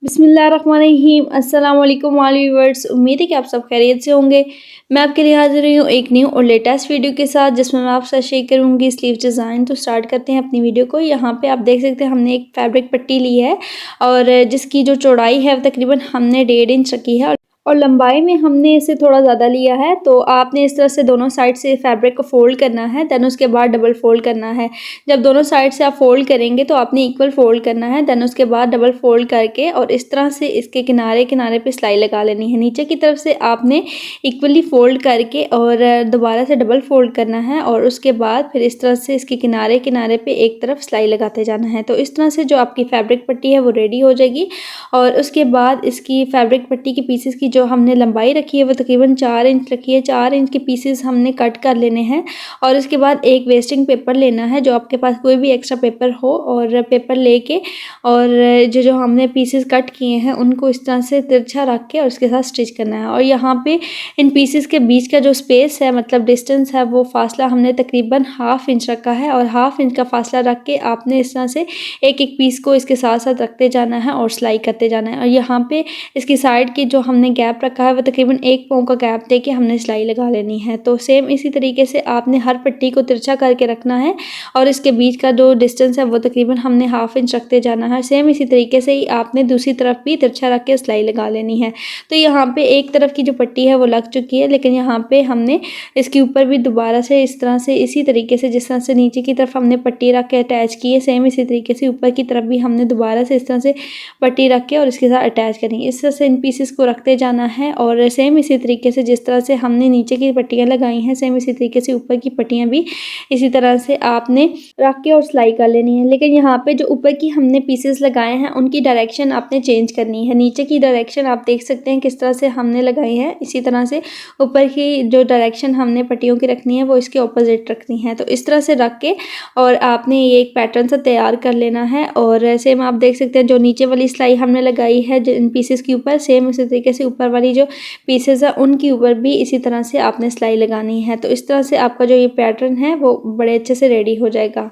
बिस्मिल्लाहिर्रहमानिर्रहीम। अस्सलाम वालेकुम व्यूअर्स, उम्मीद है कि आप सब खैरियत से होंगे। मैं आपके लिए हाजिर हुई हूँ एक न्यू और लेटेस्ट वीडियो के साथ, जिसमें मैं आपसे शेयर करूँगी स्लीव डिज़ाइन। तो स्टार्ट करते हैं अपनी वीडियो को। यहाँ पे आप देख सकते हैं हमने एक फैब्रिक पट्टी ली है और जिसकी जो चौड़ाई है वो तकरीबन हमने 1.5 इंच रखी है और लंबाई में हमने इसे थोड़ा ज़्यादा लिया है। तो आपने इस तरह से दोनों साइड से फैब्रिक को फोल्ड करना है, देन उसके बाद डबल फोल्ड करना है। जब दोनों साइड से आप फोल्ड करेंगे तो आपने इक्वल फोल्ड करना है, देन उसके बाद डबल फोल्ड करके और इस तरह से इसके किनारे किनारे पे सिलाई लगा लेनी है। नीचे की तरफ से आपने इक्वली फोल्ड करके और दोबारा से डबल फोल्ड करना है और उसके बाद फिर इस तरह से इसके किनारे किनारे पे एक तरफ सिलाई लगाते जाना है। तो इस तरह से जो आपकी फैब्रिक पट्टी है वो रेडी हो जाएगी। और उसके बाद इसकी फैब्रिक पट्टी की पीसेस की जो हमने लंबाई रखी है वो तकरीबन 4 इंच रखी है। 4 इंच के पीसेस हमने कट कर लेने हैं और उसके बाद एक वेस्टिंग पेपर लेना है, जो आपके पास कोई भी एक्स्ट्रा पेपर हो, और पेपर लेके और जो हमने पीसेस कट किए हैं उनको इस तरह से तिरछा रख के और उसके साथ स्टिच करना है। और यहाँ पे इन पीसेस के बीच का जो स्पेस है, मतलब डिस्टेंस है, वो फासला हमने तकरीबन 1/2 इंच रखा है और 1/2 इंच का फासला रख के आपने इस तरह से एक एक पीस को इसके साथ साथ रखते जाना है और सिलाई करते जाना है। और यहाँ पे इसकी साइड की जो हमने गैप रखा है वो तकरीबन 1 पाँव का गैप देके हमने सिलाई लगा लेनी है। तो सेम इसी तरीके से आपने हर पट्टी को तिरछा करके रखना है और इसके बीच का जो डिस्टेंस है वो तकरीबन हमने 1/2 इंच रखते जाना है। सेम इसी तरीके से ही आपने दूसरी तरफ भी तिरछा रख के सिलाई लगा लेनी है। तो यहाँ पे एक तरफ की जो पट्टी है वो लग चुकी है, लेकिन यहाँ पे हमने इसके ऊपर भी दोबारा से इस तरह से इसी तरीके से जिस तरह से नीचे की तरफ हमने पट्टी रख के अटैच की है, सेम इसी तरीके से ऊपर की तरफ भी हमने दोबारा से इस तरह से पट्टी रख के और इसके साथ अटैच करेंगे। इस तरह से इन पीसेस को रखते जाना है और सेम इसी तरीके से जिस तरह से हमने नीचे की पट्टियाँ लगाई हैं, सेम इसी तरीके से ऊपर की पट्टियाँ भी इसी तरह से आपने रख के और सिलाई कर लेनी है। लेकिन यहाँ पे जो ऊपर की हमने पीसेस लगाए हैं उनकी डायरेक्शन आपने चेंज करनी है। नीचे की डायरेक्शन आप देख सकते हैं किस तरह से हमने लगाई है, इसी तरह से ऊपर की जो डायरेक्शन हमने पट्टियों की रखनी है वो इसके ऑपोजिट रखनी है। तो इस तरह से रख के और आपने ये एक पैटर्न सा तैयार कर लेना है। और सेम आप देख सकते हैं जो नीचे वाली सिलाई हमने लगाई है जिन पीसेस के ऊपर, सेम इसी तरीके से ऊपर वाली जो पीसेस है उनके ऊपर भी इसी तरह से आपने सिलाई लगानी है। तो इस तरह से आपका जो ये पैटर्न है वो बड़े अच्छे से रेडी हो जाएगा।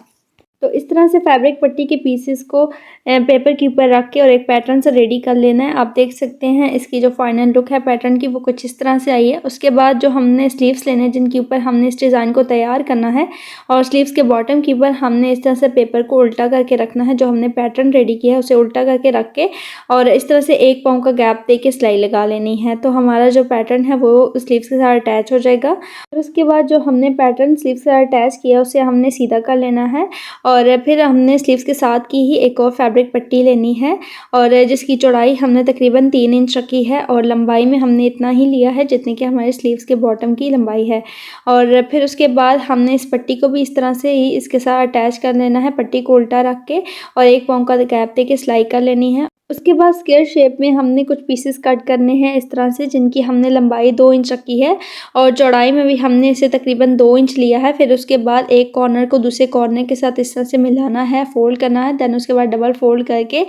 तो इस तरह से फैब्रिक पट्टी के पीसेस को पेपर के ऊपर रख के और एक पैटर्न से रेडी कर लेना है। आप देख सकते हैं इसकी जो फाइनल लुक है पैटर्न की वो कुछ इस तरह से आई है। उसके बाद जो हमने स्लीव्स लेने हैं जिनके ऊपर हमने इस डिज़ाइन को तैयार करना है और स्लीव्स के बॉटम के ऊपर हमने इस तरह से पेपर को उल्टा करके रखना है। जो हमने पैटर्न रेडी किया है उसे उल्टा करके रख के और इस तरह से 1 पाँव का गैप दे के सिलाई लगा लेनी है। तो हमारा जो पैटर्न है वो स्लीव्स के साथ अटैच हो जाएगा। और उसके बाद जो हमने पैटर्न स्लीव्स के साथ अटैच किया उसे हमने सीधा कर लेना है और फिर हमने स्लीव्स के साथ की ही एक और फैब्रिक पट्टी लेनी है और जिसकी चौड़ाई हमने तकरीबन 3 इंच रखी है और लंबाई में हमने इतना ही लिया है जितनी कि हमारे स्लीव्स के बॉटम की लंबाई है। और फिर उसके बाद हमने इस पट्टी को भी इस तरह से ही इसके साथ अटैच कर लेना है, पट्टी को उल्टा रख के और 1 पाँव का गैप दे के सिलाई कर लेनी है। उसके बाद स्क्वायर शेप में हमने कुछ पीसेस कट करने हैं इस तरह से, जिनकी हमने लंबाई 2 इंच रखी है और चौड़ाई में भी हमने इसे तकरीबन 2 इंच लिया है। फिर उसके बाद एक कॉर्नर को दूसरे कॉर्नर के साथ इस तरह से मिलाना है, फोल्ड करना है, देन उसके बाद डबल फोल्ड करके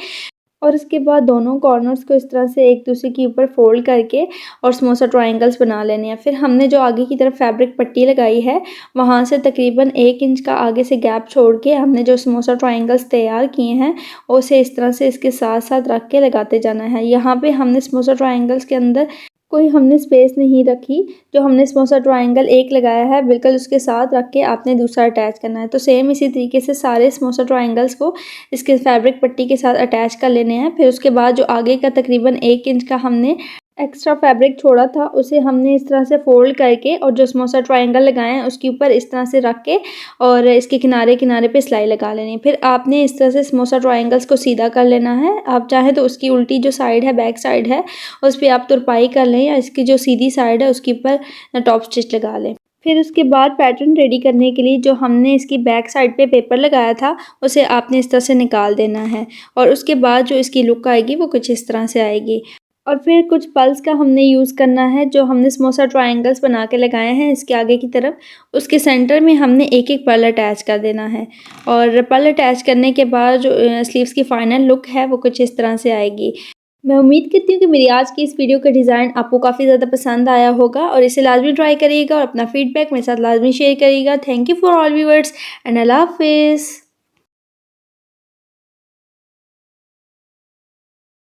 और उसके बाद दोनों कॉर्नर्स को इस तरह से एक दूसरे के ऊपर फोल्ड करके और समोसा ट्रायंगल्स बना लेने हैं। फिर हमने जो आगे की तरफ फैब्रिक पट्टी लगाई है वहाँ से तकरीबन 1 इंच का आगे से गैप छोड़ के हमने जो समोसा ट्रायंगल्स तैयार किए हैं उसे इस तरह से इसके साथ साथ रख के लगाते जाना है। यहाँ पे हमने समोसा ट्रायंगल्स के अंदर कोई हमने स्पेस नहीं रखी। जो हमने समोसा ट्रायंगल एक लगाया है बिल्कुल उसके साथ रख के आपने दूसरा अटैच करना है। तो सेम इसी तरीके से सारे समोसा ट्रायंगल्स को इसके फैब्रिक पट्टी के साथ अटैच कर लेने हैं। फिर उसके बाद जो आगे का तकरीबन 1 इंच का हमने एक्स्ट्रा फैब्रिक छोड़ा था उसे हमने इस तरह से फोल्ड करके और जो समोसा ट्रायंगल लगाए हैं उसके ऊपर इस तरह से रख के और इसके किनारे किनारे पे सिलाई लगा लेनी है। फिर आपने इस तरह से समोसा ट्रायंगल्स को सीधा कर लेना है। आप चाहें तो उसकी उल्टी जो साइड है, बैक साइड है, उस पर आप तुरपाई कर लें या इसकी जो सीधी साइड है उसके ऊपर टॉप स्टिच लगा लें। फिर उसके बाद पैटर्न रेडी करने के लिए जो हमने इसकी बैक साइड पे पेपर लगाया था उसे आपने इस तरह से निकाल देना है और उसके बाद जो इसकी लुक आएगी वो कुछ इस तरह से आएगी। और फिर कुछ पल्स का हमने यूज़ करना है। जो हमने समोसा ट्रायंगल्स बना के लगाए हैं इसके आगे की तरफ, उसके सेंटर में हमने एक एक पर्ल अटैच कर देना है और पर्ल अटैच करने के बाद जो स्लीव्स की फाइनल लुक है वो कुछ इस तरह से आएगी। मैं उम्मीद करती हूँ कि मेरी आज की इस वीडियो का डिज़ाइन आपको काफ़ी ज़्यादा पसंद आया होगा और इसे लाजमी ट्राई करिएगा और अपना फीडबैक मेरे साथ लाजमी शेयर करिएगा। Thank you for all viewers and अल्लाह हाफिज़।